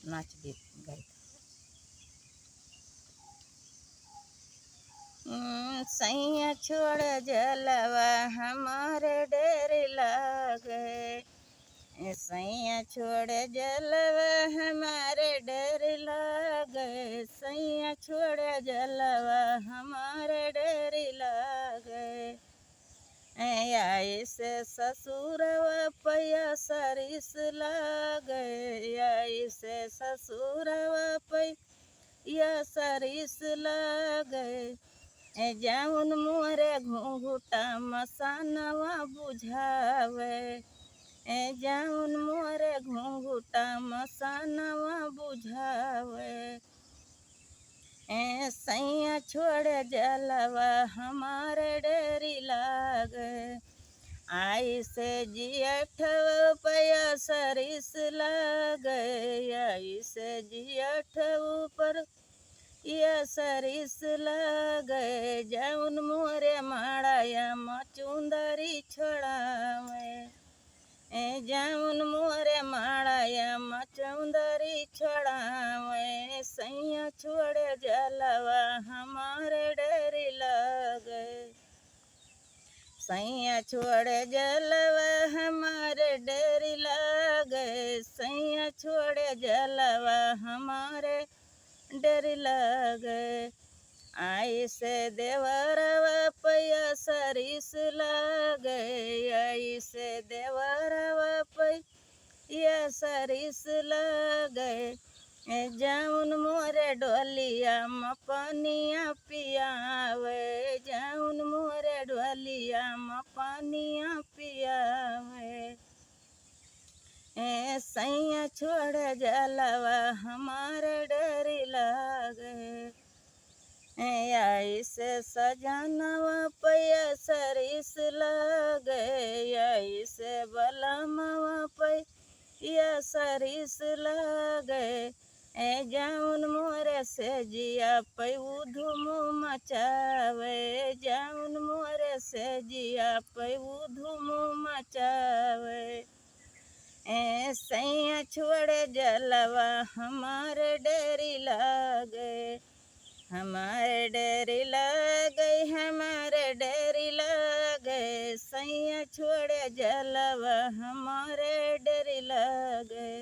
नाच गीत गाई। सैया छोड़ जलवा हमारे डेर लागे, सैया छोड़ जलवा हमारे डर लागे, सैया छोड़ जलवा हमारे डर लागे। आई से ससुरवा पैया सरिस लागे, आई से ससुरवा पैया सरिस लागे। जाउन मोरे घूंघूटा मसानवा बुझावे, जाउन मोरे घूंघूटा मसानवा बुझावे। सैया छोड़ जलवा हमारे डेरी लागे, आई से जियठ पया सरिस लागे, आई से जियठ ऊपर या सरिस लागे। जाउन मोरे माड़ाया मचुंदरी छोड़ावे, जाउन मोरे माड़ाया मचुंदरी छोड़ावे। सैया छोड़ जलवा हमारे डेरी लागे, सैया छोड़ जलवा हमारे डेरी लागे, सैया छोड़ जलवा हमारे डेरी लागे। आई से देवरवा पैया सरिस लागे, आई से देवरवा पैया सरिस लागे। जाउन मोरे डोलिया मपनिया पियावे, जाउन मोरे डोलिया मपनिया पियावे। सैया छोड़ जलवा हमारे डरी लागे, आई से सजनवा पैया सरिस लागे, आई से बलमवा पैया सरिस लागे। जाउन मोरे से जिया पैऊ धूम मचावे, जाउन मोरे से जिया पैऊ धूम मचावे। सैया छोड़ जलवा हमारे डेरी लागे, हमारे डेरी लागे, हमारे डेरी लागे। सैया छोड़ जलवा हमारे डेरी लागे।